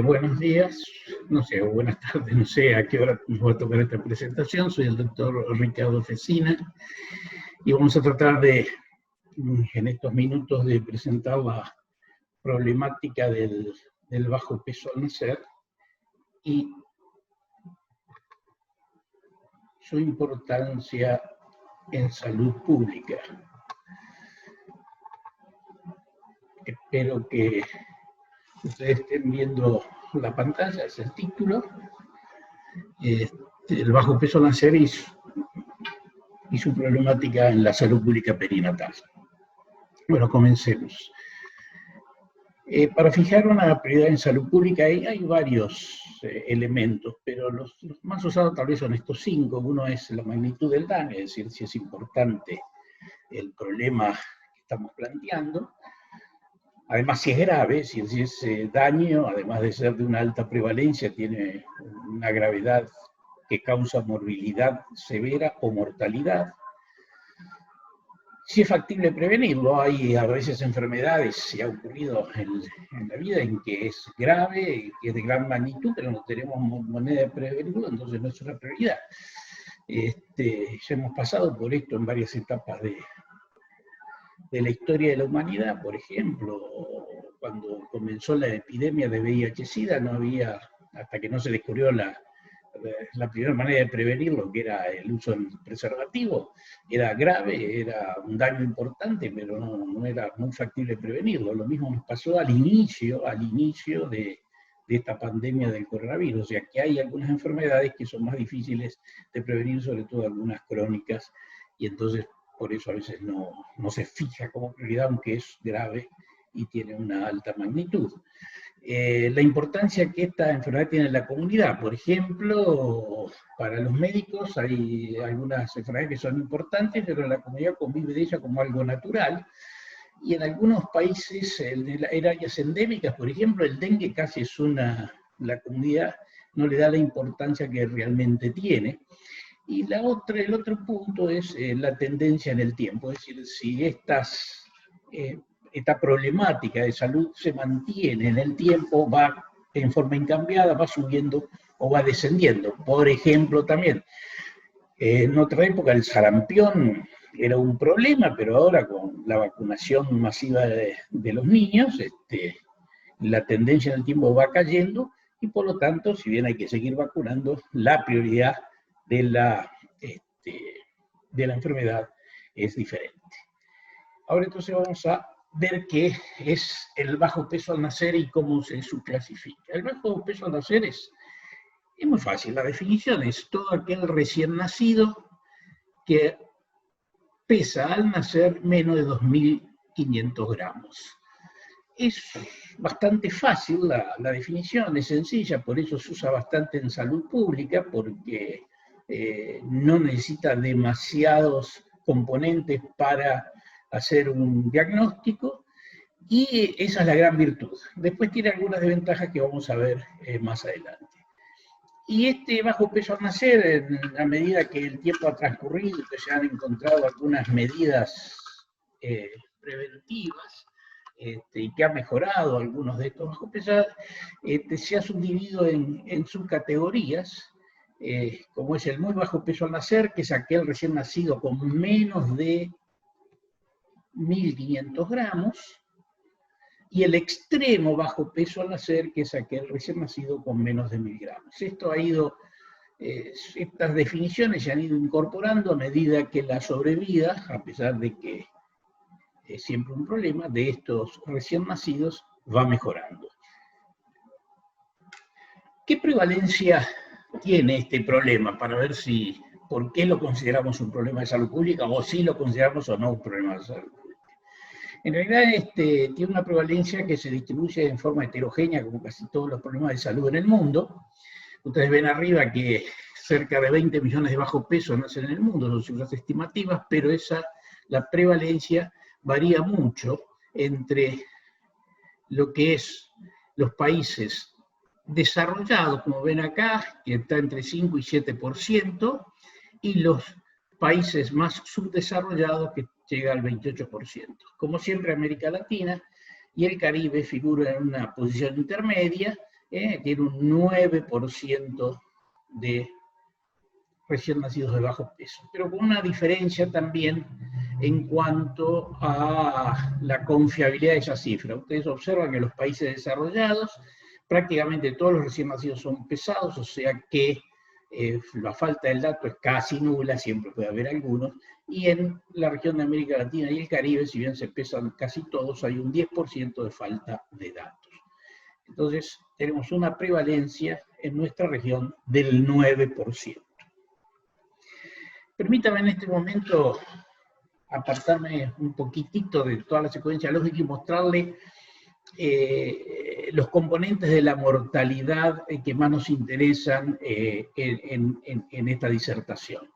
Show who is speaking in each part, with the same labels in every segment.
Speaker 1: Buenos días, no sé, o buenas tardes, no sé a qué hora nos va a tocar esta presentación. Soy el doctor Ricardo Fecina y vamos a tratar de, en estos minutos, de presentar la problemática del bajo peso al nacer y su importancia en salud pública. Espero que ustedes estén viendo la pantalla, es el título. El bajo peso al nacer y su problemática en la salud pública perinatal. Bueno, comencemos. Para fijar una prioridad en salud pública hay varios elementos, pero los más usados tal vez son estos 5. Uno es la magnitud del daño, es decir, si es importante el problema que estamos planteando. Además, si es grave, si ese daño, además de ser de una alta prevalencia, tiene una gravedad que causa morbilidad severa o mortalidad. Si es factible prevenirlo, hay a veces enfermedades, y ha ocurrido en la vida, en que es grave, que es de gran magnitud, pero no tenemos manera de prevenirlo, entonces no es una prioridad. Ya hemos pasado por esto en varias etapas de la historia de la humanidad. Por ejemplo, cuando comenzó la epidemia de VIH-Sida, no había, hasta que no se descubrió la primera manera de prevenirlo, que era el uso del preservativo, era grave, era un daño importante, pero no era muy factible prevenirlo. Lo mismo nos pasó al inicio de esta pandemia del coronavirus. O sea, que hay algunas enfermedades que son más difíciles de prevenir, sobre todo algunas crónicas, y entonces por eso a veces no se fija como prioridad, aunque es grave y tiene una alta magnitud. La importancia que esta enfermedad tiene en la comunidad. Por ejemplo, para los médicos hay algunas enfermedades que son importantes, pero la comunidad convive de ella como algo natural. Y en algunos países, en áreas endémicas, por ejemplo, el dengue casi es la comunidad no le da la importancia que realmente tiene. Y el otro punto es la tendencia en el tiempo, es decir, si esta problemática de salud se mantiene en el tiempo, va en forma incambiada, va subiendo o va descendiendo. Por ejemplo, también, en otra época el sarampión era un problema, pero ahora con la vacunación masiva de los niños, la tendencia en el tiempo va cayendo y por lo tanto, si bien hay que seguir vacunando, la prioridad de la enfermedad es diferente. Ahora entonces vamos a ver qué es el bajo peso al nacer y cómo se subclasifica. El bajo peso al nacer es muy fácil, la definición es todo aquel recién nacido que pesa al nacer menos de 2.500 gramos. Es bastante fácil la definición, es sencilla, por eso se usa bastante en salud pública, porque no necesita demasiados componentes para hacer un diagnóstico, y esa es la gran virtud. Después tiene algunas desventajas que vamos a ver más adelante. Y este bajo peso al nacer, a medida que el tiempo ha transcurrido, que se han encontrado algunas medidas preventivas, y que ha mejorado algunos de estos bajos pesos, se ha subdividido en subcategorías, como es el muy bajo peso al nacer, que es aquel recién nacido con menos de 1.500 gramos, y el extremo bajo peso al nacer, que es aquel recién nacido con menos de 1.000 gramos. Estas definiciones se han ido incorporando a medida que la sobrevida, a pesar de que es siempre un problema, de estos recién nacidos va mejorando. ¿Qué prevalencia tiene este problema? Para ver por qué lo consideramos un problema de salud pública, o si lo consideramos o no un problema de salud pública. En realidad tiene una prevalencia que se distribuye en forma heterogénea, como casi todos los problemas de salud en el mundo. Ustedes ven arriba que cerca de 20 millones de bajo peso nacen en el mundo, son cifras estimativas, pero la prevalencia varía mucho entre lo que es los países desarrollados, como ven acá, que está entre 5 y 7%, y los países más subdesarrollados, que llega al 28%. Como siempre, América Latina y el Caribe figuran en una posición intermedia, tiene un 9% de recién nacidos de bajo peso, pero con una diferencia también en cuanto a la confiabilidad de esa cifra. Ustedes observan que en los países desarrollados prácticamente todos los recién nacidos son pesados, o sea que la falta del dato es casi nula, siempre puede haber algunos, y en la región de América Latina y el Caribe, si bien se pesan casi todos, hay un 10% de falta de datos. Entonces, tenemos una prevalencia en nuestra región del 9%. Permítame en este momento apartarme un poquitito de toda la secuencia lógica y mostrarle los componentes de la mortalidad que más nos interesan en esta disertación.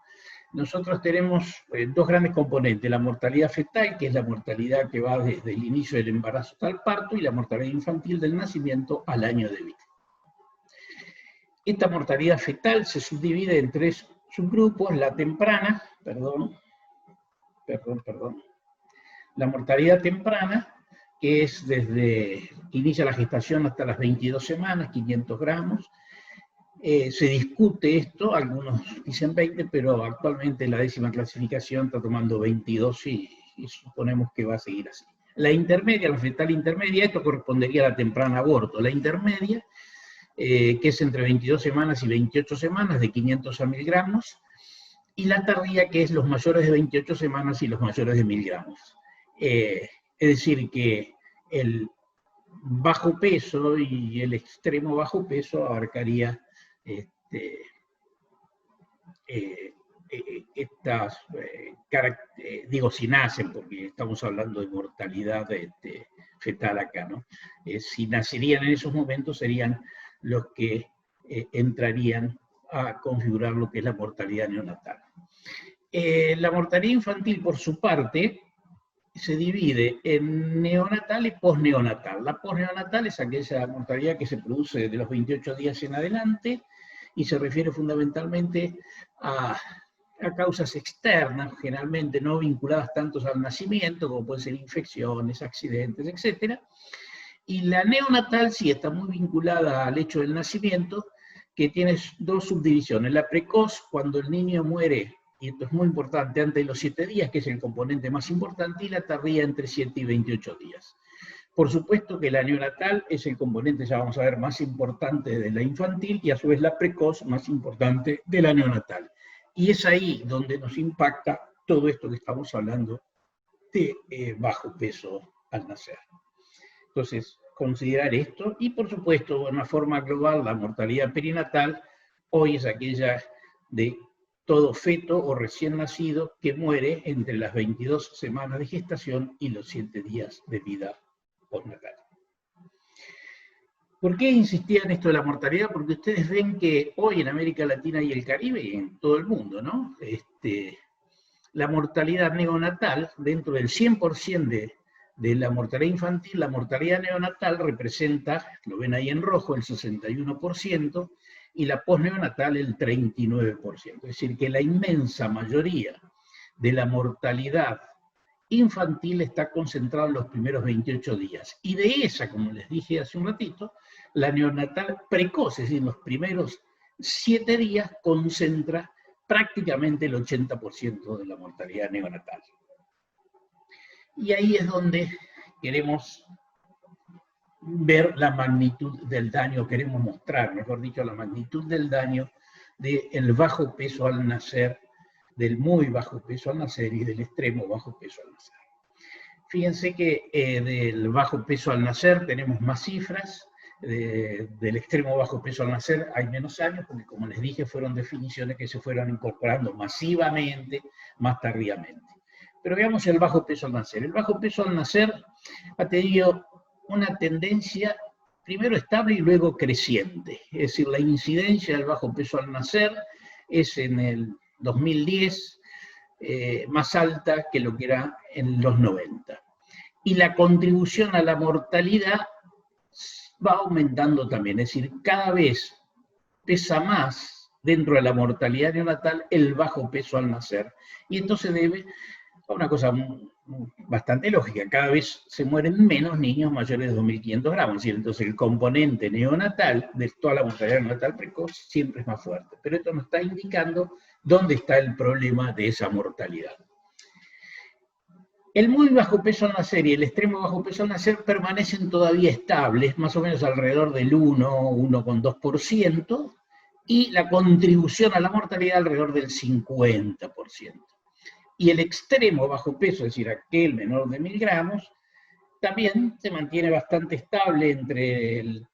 Speaker 1: Nosotros tenemos dos grandes componentes, la mortalidad fetal, que es la mortalidad que va desde el inicio del embarazo hasta el parto, y la mortalidad infantil del nacimiento al año de vida. Esta mortalidad fetal se subdivide en tres subgrupos: la temprana, la mortalidad temprana, que es desde que inicia la gestación hasta las 22 semanas, 500 gramos. Se discute esto, algunos dicen 20, pero actualmente la 10ª clasificación está tomando 22 y suponemos que va a seguir así. La intermedia, la fetal intermedia, esto correspondería a la temprana aborto. La intermedia, que es entre 22 semanas y 28 semanas, de 500 a 1000 gramos, y la tardía, que es los mayores de 28 semanas y los mayores de 1000 gramos. Es decir, que el bajo peso y el extremo bajo peso abarcaría estas, digo si nacen, porque estamos hablando de mortalidad fetal acá, ¿no? Si nacerían en esos momentos serían los que entrarían a configurar lo que es la mortalidad neonatal. La mortalidad infantil, por su parte, se divide en neonatal y posneonatal. La posneonatal es aquella mortalidad que se produce de los 28 días en adelante y se refiere fundamentalmente a causas externas, generalmente no vinculadas tanto al nacimiento, como pueden ser infecciones, accidentes, etc. Y la neonatal sí está muy vinculada al hecho del nacimiento, que tiene dos subdivisiones. La precoz, cuando el niño muere, y esto es muy importante, antes de los 7 días, que es el componente más importante, y la tardía entre 7 y 28 días. Por supuesto que la neonatal es el componente, ya vamos a ver, más importante de la infantil, y a su vez la precoz más importante de la neonatal. Y es ahí donde nos impacta todo esto que estamos hablando de bajo peso al nacer. Entonces, considerar esto, y por supuesto, de una forma global, la mortalidad perinatal hoy es aquella de todo feto o recién nacido que muere entre las 22 semanas de gestación y los 7 días de vida postnatal. ¿Por qué insistía en esto de la mortalidad? Porque ustedes ven que hoy en América Latina y el Caribe, y en todo el mundo, ¿no? La mortalidad neonatal, dentro del 100% de la mortalidad infantil, la mortalidad neonatal representa, lo ven ahí en rojo, el 61%, y la posneonatal el 39%. Es decir, que la inmensa mayoría de la mortalidad infantil está concentrada en los primeros 28 días. Y de esa, como les dije hace un ratito, la neonatal precoz, es decir, los primeros 7 días, concentra prácticamente el 80% de la mortalidad neonatal. Y ahí es donde queremos ver la magnitud del daño, queremos mostrar, mejor dicho, la magnitud del daño del bajo peso al nacer, del muy bajo peso al nacer y del extremo bajo peso al nacer. Fíjense que del bajo peso al nacer tenemos más cifras, del extremo bajo peso al nacer hay menos años, porque como les dije, fueron definiciones que se fueron incorporando masivamente, más tardíamente. Pero veamos el bajo peso al nacer. El bajo peso al nacer ha tenido una tendencia primero estable y luego creciente. Es decir, la incidencia del bajo peso al nacer es en el 2010 más alta que lo que era en los 90. Y la contribución a la mortalidad va aumentando también, es decir, cada vez pesa más dentro de la mortalidad neonatal el bajo peso al nacer. Y esto se debe a una cosa bastante lógica. Cada vez se mueren menos niños mayores de 2.500 gramos. Es decir, entonces el componente neonatal de toda la mortalidad neonatal precoz siempre es más fuerte. Pero esto nos está indicando dónde está el problema de esa mortalidad. El muy bajo peso al nacer y el extremo bajo peso al nacer permanecen todavía estables, más o menos alrededor del 1,2%, y la contribución a la mortalidad alrededor del 50%. Y el extremo bajo peso, es decir, aquel menor de 1.000 gramos, también se mantiene bastante estable entre el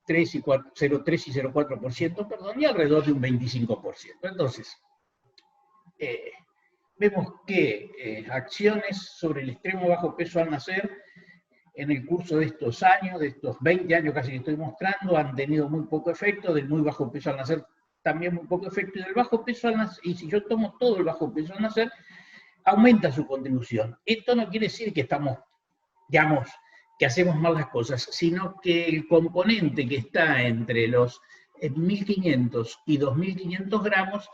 Speaker 1: 0,3 y 0,4%, perdón, y alrededor de un 25%. Entonces, vemos que acciones sobre el extremo bajo peso al nacer en el curso de estos años, de estos 20 años casi que estoy mostrando, han tenido muy poco efecto, del muy bajo peso al nacer también muy poco efecto, y del bajo peso al nacer, y si yo tomo todo el bajo peso al nacer, aumenta su contribución. Esto no quiere decir que estamos, digamos, que hacemos mal las cosas, sino que el componente que está entre los 1.500 y 2.500 gramos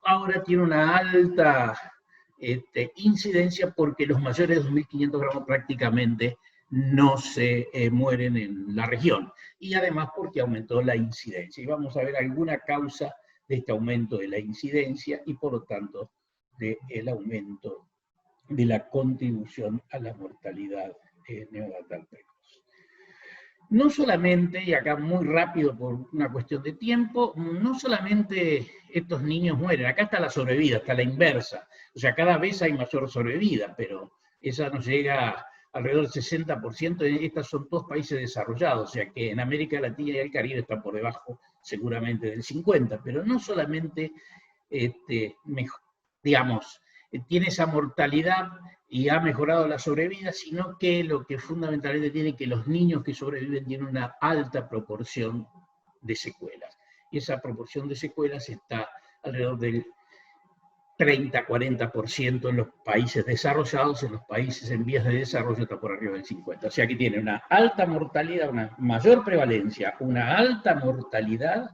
Speaker 1: ahora tiene una alta incidencia porque los mayores de 2.500 gramos prácticamente no se mueren en la región. Y además porque aumentó la incidencia. Y vamos a ver alguna causa de este aumento de la incidencia y por lo tanto del aumento de la contribución a la mortalidad neonatal precoz. No solamente, y acá muy rápido por una cuestión de tiempo, no solamente estos niños mueren, acá está la sobrevida, está la inversa. O sea, cada vez hay mayor sobrevida, pero esa nos llega alrededor del 60%, estas son todos países desarrollados, o sea que en América Latina y el Caribe está por debajo seguramente del 50%, pero no solamente, digamos, tiene esa mortalidad y ha mejorado la sobrevida, sino que lo que fundamentalmente tiene que los niños que sobreviven tienen una alta proporción de secuelas. Y esa proporción de secuelas está alrededor del 30-40% en los países desarrollados, en los países en vías de desarrollo está por arriba del 50%. O sea que tiene una alta mortalidad, una mayor prevalencia, una alta mortalidad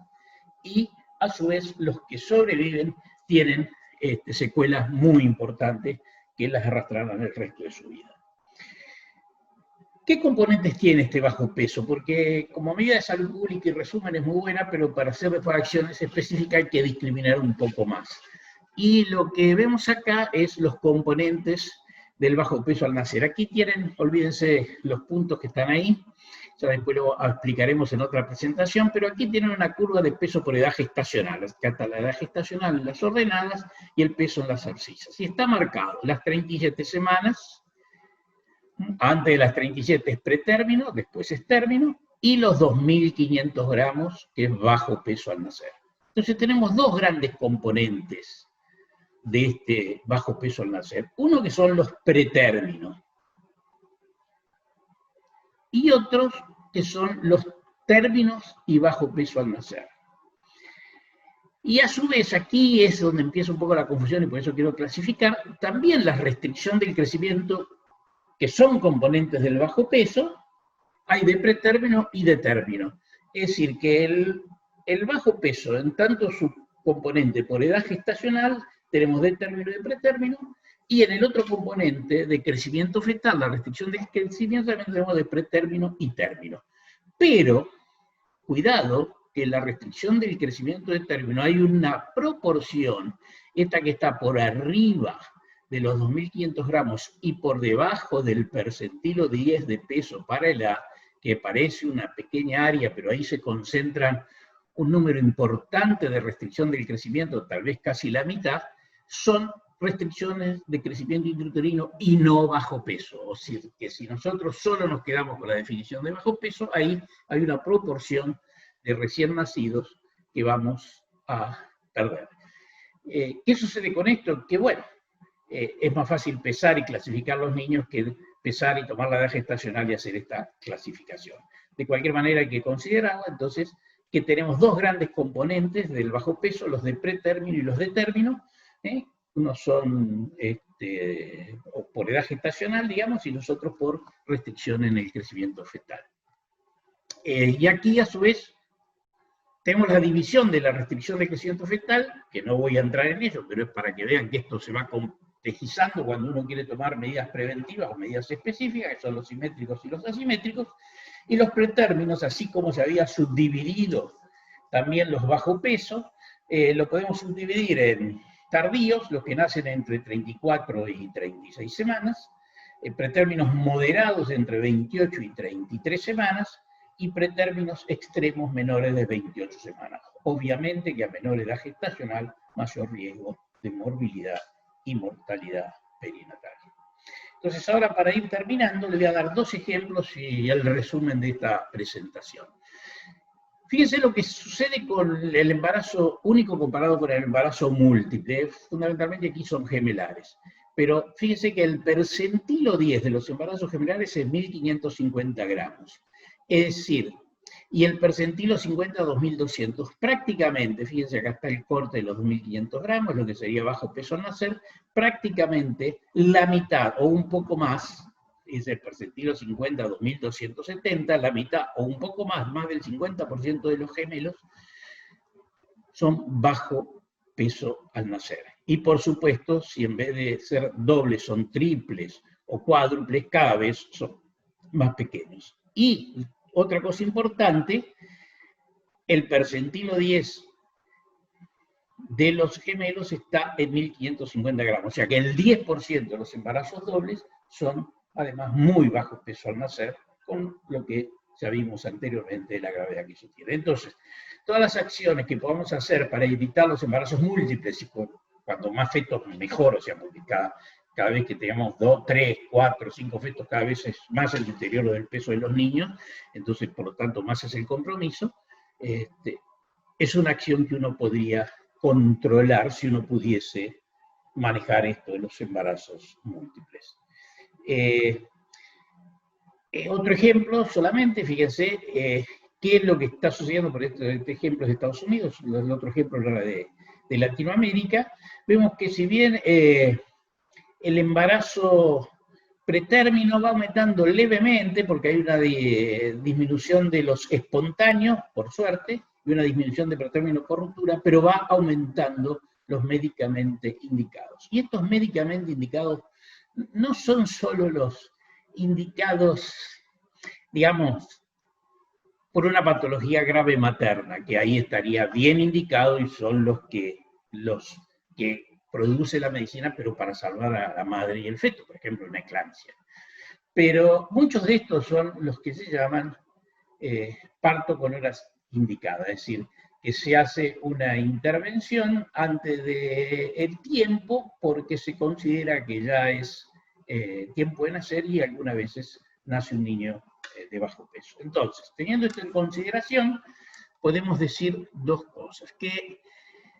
Speaker 1: y a su vez los que sobreviven tienen secuelas muy importantes que las arrastrarán el resto de su vida. ¿Qué componentes tiene este bajo peso? Porque como medida de salud pública y resumen es muy buena, pero para hacer acciones específicas hay que discriminar un poco más. Y lo que vemos acá es los componentes del bajo peso al nacer. Aquí tienen, olvídense los puntos que están ahí, ya después lo explicaremos en otra presentación, pero aquí tienen una curva de peso por edad gestacional. Acá está la edad gestacional en las ordenadas y el peso en las abscisas. Y está marcado las 37 semanas, antes de las 37 es pretérmino, después es término, y los 2.500 gramos, que es bajo peso al nacer. Entonces tenemos dos grandes componentes de este bajo peso al nacer. Uno que son los pretérminos, y otros que son los términos y bajo peso al nacer. Y a su vez, aquí es donde empieza un poco la confusión y por eso quiero clasificar también la restricción del crecimiento, que son componentes del bajo peso, hay de pretérmino y de término. Es decir, que el bajo peso, en tanto su componente por edad gestacional, tenemos de término y de pretérmino, y en el otro componente de crecimiento fetal, la restricción del crecimiento, también tenemos de pretérmino y término. Pero, cuidado, que la restricción del crecimiento de término hay una proporción, esta que está por arriba de los 2.500 gramos y por debajo del percentilo 10 de peso para edad, que parece una pequeña área, pero ahí se concentran un número importante de restricción del crecimiento, tal vez casi la mitad, son restricciones de crecimiento intrauterino y no bajo peso. O sea, que si nosotros solo nos quedamos con la definición de bajo peso, ahí hay una proporción de recién nacidos que vamos a perder. ¿Qué sucede con esto? Que bueno, es más fácil pesar y clasificar los niños que pesar y tomar la edad gestacional y hacer esta clasificación. De cualquier manera hay que considerar entonces que tenemos dos grandes componentes del bajo peso, los de pretérmino y los de término. Unos son por edad gestacional, digamos, y los otros por restricción en el crecimiento fetal. Y aquí, a su vez, tenemos la división de la restricción de crecimiento fetal, que no voy a entrar en ello, pero es para que vean que esto se va legislando cuando uno quiere tomar medidas preventivas o medidas específicas, que son los simétricos y los asimétricos, y los pretérminos, así como se había subdividido también los bajo peso, lo podemos subdividir en tardíos, los que nacen entre 34 y 36 semanas, pretérminos moderados entre 28 y 33 semanas, y pretérminos extremos menores de 28 semanas. Obviamente que a menor edad gestacional, mayor riesgo de morbilidad y mortalidad perinatal. Entonces ahora, para ir terminando, le voy a dar dos ejemplos y el resumen de esta presentación. Fíjense lo que sucede con el embarazo único comparado con el embarazo múltiple. Fundamentalmente aquí son gemelares. Pero fíjense que el percentilo 10 de los embarazos gemelares es 1.550 gramos. Es decir, y el percentilo 50 a 2.200. Prácticamente, fíjense, acá está el corte de los 2.500 gramos, lo que sería bajo peso al nacer, prácticamente la mitad o un poco más, es el percentilo 50 a 2.270, la mitad o un poco más del 50% de los gemelos son bajo peso al nacer. Y por supuesto, si en vez de ser dobles son triples o cuádruples, cada vez son más pequeños. Y otra cosa importante, el percentilo 10 de los gemelos está en 1.550 gramos. O sea que el 10% de los embarazos dobles son además muy bajos peso al nacer, con lo que ya vimos anteriormente de la gravedad que eso tiene. Entonces, todas las acciones que podamos hacer para evitar los embarazos múltiples, y cuando más fetos mejor, o sea, porque cada vez que tengamos 2, 3, 4, 5 fetos, cada vez es más el deterioro del peso de los niños, entonces por lo tanto más es el compromiso, es una acción que uno podría controlar si uno pudiese manejar esto de los embarazos múltiples. Otro ejemplo solamente, fíjense, qué es lo que está sucediendo, por este ejemplo es de Estados Unidos, el otro ejemplo era de Latinoamérica. Vemos que si bien el embarazo pretérmino va aumentando levemente, porque hay una disminución de los espontáneos, por suerte, y una disminución de pretérmino por ruptura, pero va aumentando los médicamente indicados. Y estos médicamente indicados no son solo los indicados, digamos, por una patología grave materna, que ahí estaría bien indicado y son los que produce la medicina, pero para salvar a la madre y el feto, por ejemplo, una eclampsia. Pero muchos de estos son los que se llaman parto con horas indicadas, es decir, que se hace una intervención antes del tiempo porque se considera que ya es tiempo de nacer y algunas veces nace un niño de bajo peso. Entonces, teniendo esto en consideración, podemos decir dos cosas, que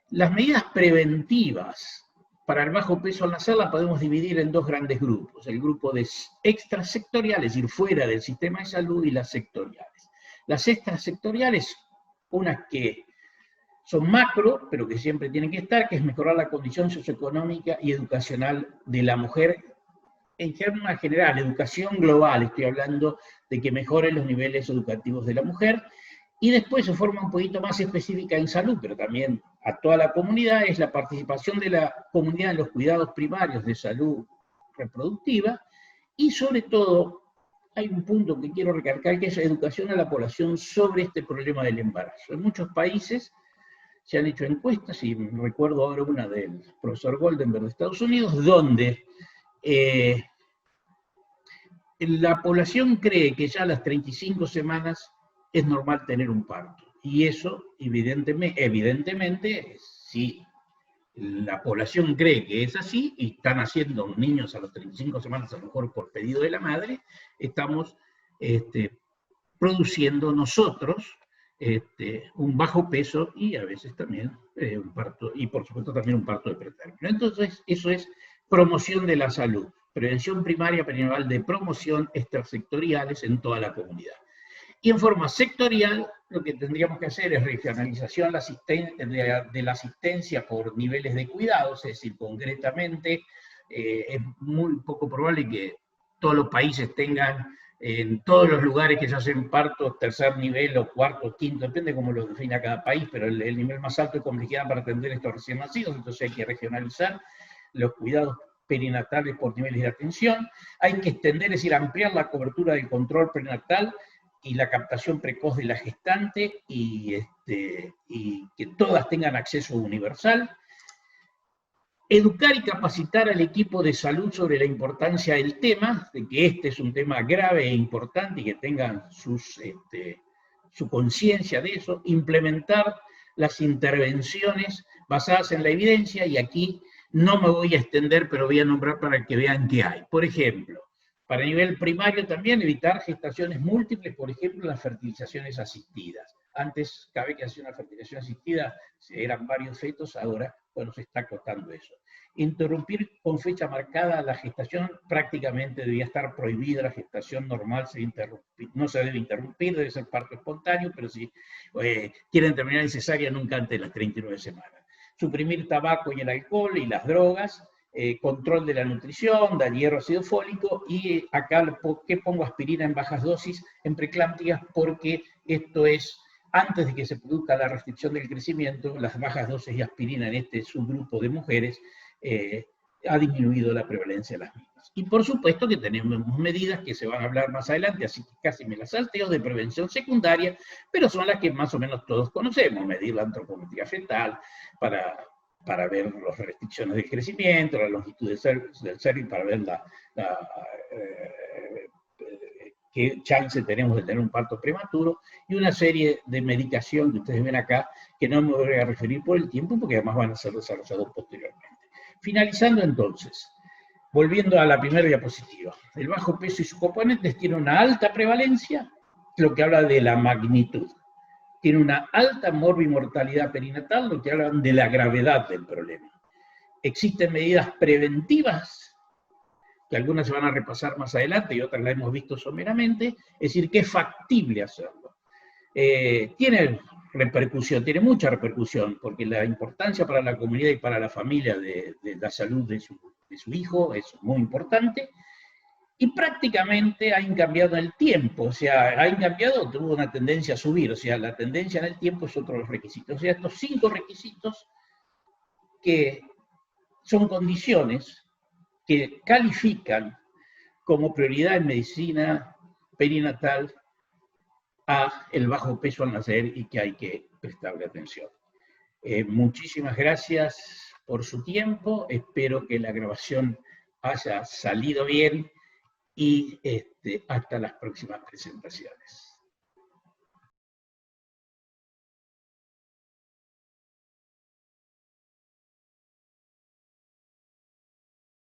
Speaker 1: las medidas preventivas para el bajo peso al nacer las podemos dividir en dos grandes grupos, el grupo de extrasectoriales, es decir, fuera del sistema de salud, y las sectoriales. Las extrasectoriales, unas que son macro, pero que siempre tienen que estar, que es mejorar la condición socioeconómica y educacional de la mujer en general, educación global, estoy hablando de que mejoren los niveles educativos de la mujer, y después de forma un poquito más específica en salud, pero también a toda la comunidad, es la participación de la comunidad en los cuidados primarios de salud reproductiva, y sobre todo, hay un punto que quiero recalcar, que es la educación a la población sobre este problema del embarazo. En muchos países se han hecho encuestas, y recuerdo ahora una del profesor Goldenberg de Estados Unidos, donde la población cree que ya a las 35 semanas es normal tener un parto. Y eso, evidentemente, si la población cree que es así, y están haciendo niños a las 35 semanas, a lo mejor por pedido de la madre, estamos produciendo nosotros un bajo peso y a veces también un parto, y por supuesto también un parto de pretérmino. Entonces, eso es promoción de la salud. Prevención primaria perinatal de promoción extrasectoriales en toda la comunidad. Y en forma sectorial, lo que tendríamos que hacer es regionalización de la asistencia por niveles de cuidados, es decir, concretamente, es muy poco probable que todos los países tengan en todos los lugares que se hacen partos, tercer nivel o cuarto o quinto, depende de cómo lo defina cada país, pero el nivel más alto de complejidad para atender estos recién nacidos, entonces hay que regionalizar los cuidados perinatales por niveles de atención. Hay que extender, es decir, ampliar la cobertura del control perinatal y la captación precoz de la gestante y que todas tengan acceso universal. Educar y capacitar al equipo de salud sobre la importancia del tema, de que este es un tema grave e importante y que tengan su conciencia de eso. Implementar las intervenciones basadas en la evidencia, y aquí no me voy a extender, pero voy a nombrar para que vean qué hay. Por ejemplo, para nivel primario también evitar gestaciones múltiples, por ejemplo, las fertilizaciones asistidas. Antes, cada vez que hacía una fertilización asistida, eran varios fetos, ahora, bueno, se está acotando eso. Interrumpir con fecha marcada la gestación, prácticamente debía estar prohibida. La gestación normal no se debe interrumpir, debe ser parto espontáneo, pero si quieren terminar en cesárea, nunca antes de las 39 semanas. Suprimir tabaco y el alcohol y las drogas, control de la nutrición, da hierro, ácido fólico, y acá, ¿por qué pongo aspirina en bajas dosis en preeclámpticas? Porque esto es, antes de que se produzca la restricción del crecimiento, las bajas dosis de aspirina en este subgrupo de mujeres ha disminuido la prevalencia de las mismas. Y por supuesto que tenemos medidas que se van a hablar más adelante, así que casi me las salteo, de prevención secundaria, pero son las que más o menos todos conocemos: medir la antropometría fetal para ver las restricciones del crecimiento, la longitud del cervix, para ver qué chance tenemos de tener un parto prematuro, y una serie de medicación que ustedes ven acá, que no me voy a referir por el tiempo, porque además van a ser desarrollados posteriormente. Finalizando entonces, volviendo a la primera diapositiva, el bajo peso y sus componentes tiene una alta prevalencia, lo que habla de la magnitud. Tiene una alta morbimortalidad perinatal, lo que habla de la gravedad del problema. Existen medidas preventivas, que algunas se van a repasar más adelante y otras las hemos visto someramente, es decir, que es factible hacerlo. Tiene repercusión, tiene mucha repercusión, porque la importancia para la comunidad y para la familia de la salud de su hijo es muy importante, y prácticamente han cambiado en el tiempo, o sea, han cambiado, tuvo una tendencia a subir, o sea, la tendencia en el tiempo es otro de los requisitos. O sea, estos 5 requisitos que son condiciones que califican como prioridad en medicina perinatal a el bajo peso al nacer, y que hay que prestarle atención. Muchísimas gracias por su tiempo, espero que la grabación haya salido bien, y hasta las próximas presentaciones.